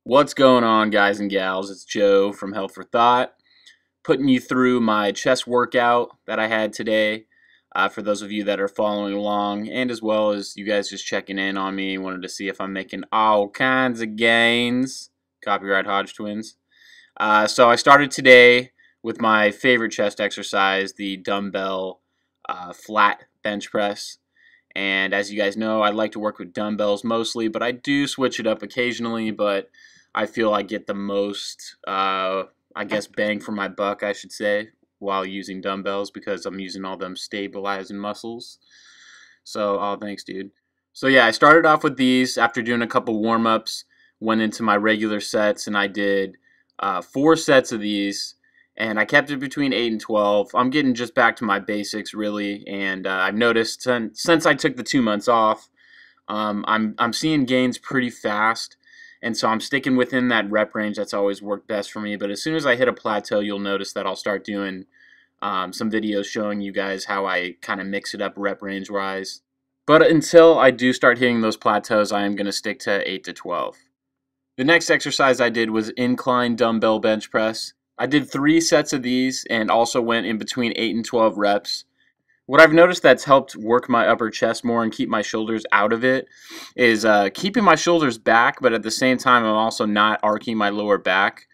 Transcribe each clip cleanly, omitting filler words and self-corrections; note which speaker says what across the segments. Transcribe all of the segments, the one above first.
Speaker 1: What's going on, guys and gals? It's Joe from Health for Thought, putting you through my chest workout that I had today. For those of you that are following along, and as well as you guys just checking in on me, wanted to see if I'm making all kinds of gains. Copyright Hodge Twins. So I started today with my favorite chest exercise, the dumbbell flat bench press. And as you guys know, I like to work with dumbbells mostly, but I do switch it up occasionally. But I feel I get the most, I guess, bang for my buck, I should say, while using dumbbells because I'm using all them stabilizing muscles. So, oh, thanks, dude. So yeah, I started off with these after doing a couple warm-ups, went into my regular sets, and I did 4 sets of these, and I kept it between 8 and 12. I'm getting just back to my basics, really, and I've noticed since I took the 2 months off, I'm seeing gains pretty fast. And so I'm sticking within that rep range. That's always worked best for me. But as soon as I hit a plateau, you'll notice that I'll start doing some videos showing you guys how I kind of mix it up rep range wise. But until I do start hitting those plateaus, I am going to stick to 8 to 12. The next exercise I did was incline dumbbell bench press. I did 3 sets of these and also went in between 8 and 12 reps. What I've noticed that's helped work my upper chest more and keep my shoulders out of it is keeping my shoulders back, but at the same time I'm also not arcing my lower back.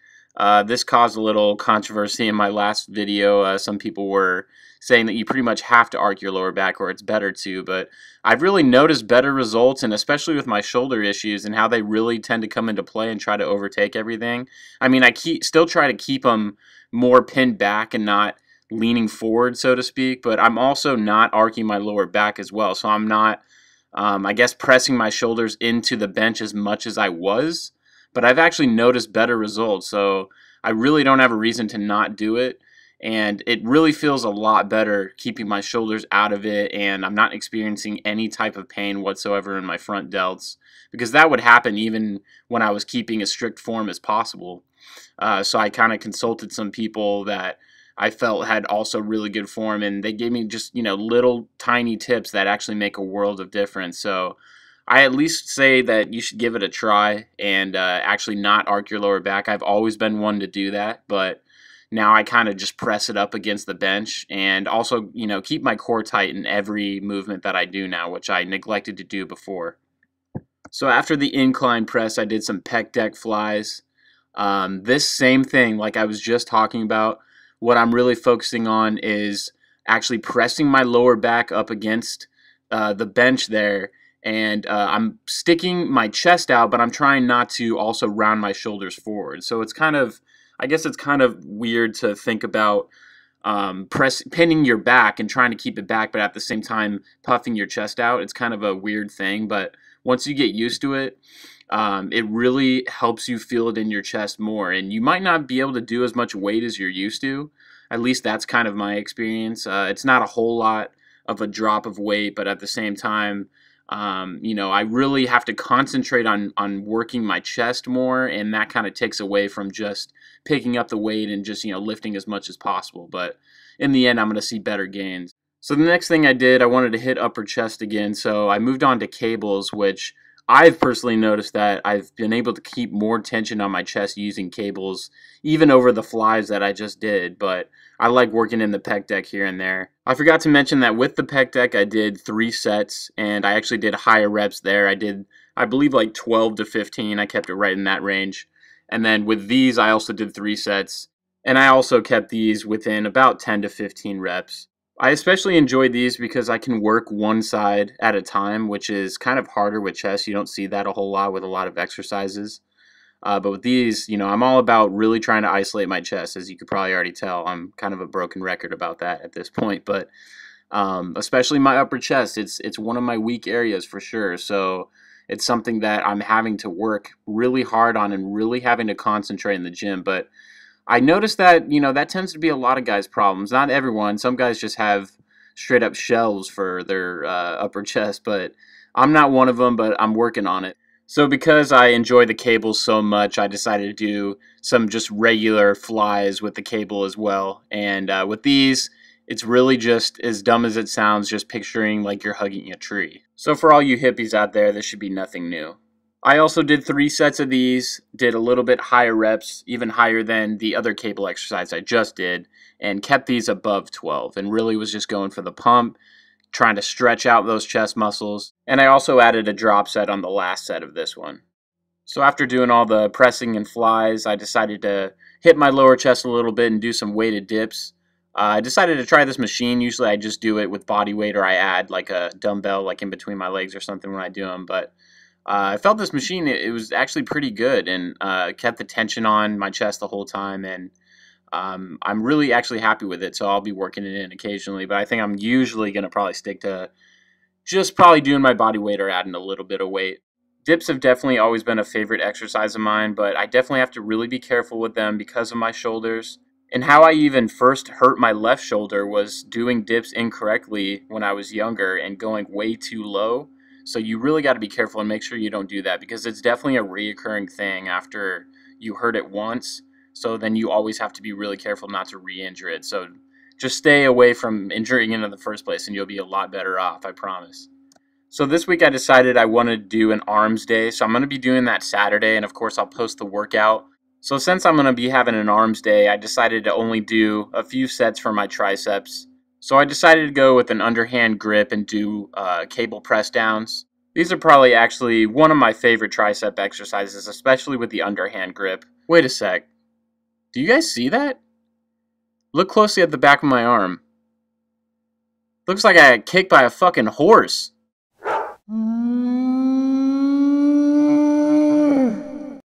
Speaker 1: This caused a little controversy in my last video. Some people were saying that you pretty much have to arc your lower back or it's better to, but I've really noticed better results, and especially with my shoulder issues and how they really tend to come into play and try to overtake everything. I mean, I still try to keep them more pinned back and not leaning forward, so to speak, but I'm also not arcing my lower back as well. So I'm not, I guess, pressing my shoulders into the bench as much as I was, but I've actually noticed better results. So I really don't have a reason to not do it. And it really feels a lot better keeping my shoulders out of it, and I'm not experiencing any type of pain whatsoever in my front delts, because that would happen even when I was keeping as strict form as possible. So I kind of consulted some people that I felt had also really good form, and they gave me just, little tiny tips that actually make a world of difference. So I at least say that you should give it a try and actually not arc your lower back. I've always been one to do that, but now I kind of just press it up against the bench and also, keep my core tight in every movement that I do now, which I neglected to do before. So after the incline press, I did some pec deck flies. This same thing, like I was just talking about, what I'm really focusing on is actually pressing my lower back up against the bench there, and I'm sticking my chest out, but I'm trying not to also round my shoulders forward. So it's kind of, I guess it's kind of weird to think about pinning your back and trying to keep it back, but at the same time puffing your chest out. It's kind of a weird thing, but once you get used to it, it really helps you feel it in your chest more, and you might not be able to do as much weight as you're used to. At least that's kind of my experience. It's not a whole lot of a drop of weight, but at the same time, I really have to concentrate on working my chest more, and that kind of takes away from just picking up the weight and just, lifting as much as possible. But in the end, I'm going to see better gains. So the next thing I did, I wanted to hit upper chest again, so I moved on to cables, which I've personally noticed that I've been able to keep more tension on my chest using cables, even over the flies that I just did, but I like working in the pec deck here and there. I forgot to mention that with the pec deck, I did 3 sets, and I actually did higher reps there. I did, I believe, like 12 to 15. I kept it right in that range. And then with these, I also did 3 sets, and I also kept these within about 10 to 15 reps. I especially enjoy these because I can work one side at a time, which is kind of harder with chest. You don't see that a whole lot with a lot of exercises. But with these, I'm all about really trying to isolate my chest. As you could probably already tell, I'm kind of a broken record about that at this point. But especially my upper chest, it's one of my weak areas for sure. So it's something that I'm having to work really hard on and really having to concentrate in the gym. But I noticed that, that tends to be a lot of guys' problems. Not everyone. Some guys just have straight up shelves for their upper chest, but I'm not one of them, but I'm working on it. So because I enjoy the cables so much, I decided to do some just regular flies with the cable as well. And with these, it's really just, as dumb as it sounds, just picturing like you're hugging a tree. So for all you hippies out there, this should be nothing new. I also did 3 sets of these, did a little bit higher reps, even higher than the other cable exercise I just did, and kept these above 12, and really was just going for the pump, trying to stretch out those chest muscles. And I also added a drop set on the last set of this one. So after doing all the pressing and flies, I decided to hit my lower chest a little bit and do some weighted dips. I decided to try this machine. Usually I just do it with body weight, or I add like a dumbbell like in between my legs or something when I do them. But I felt this machine, it was actually pretty good, and kept the tension on my chest the whole time, and I'm really actually happy with it, so I'll be working it in occasionally, but I think I'm usually going to probably stick to just probably doing my body weight or adding a little bit of weight. Dips have definitely always been a favorite exercise of mine, but I definitely have to really be careful with them because of my shoulders. And how I even first hurt my left shoulder was doing dips incorrectly when I was younger and going way too low. So you really got to be careful and make sure you don't do that, because it's definitely a reoccurring thing after you hurt it once. So then you always have to be really careful not to re-injure it. So just stay away from injuring it in the first place and you'll be a lot better off, I promise. So this week I decided I wanted to do an arms day, so I'm going to be doing that Saturday, and of course I'll post the workout. So since I'm going to be having an arms day, I decided to only do a few sets for my triceps. So I decided to go with an underhand grip and do cable press downs. These are probably actually one of my favorite tricep exercises, especially with the underhand grip. Wait a sec. Do you guys see that? Look closely at the back of my arm. Looks like I got kicked by a fucking horse.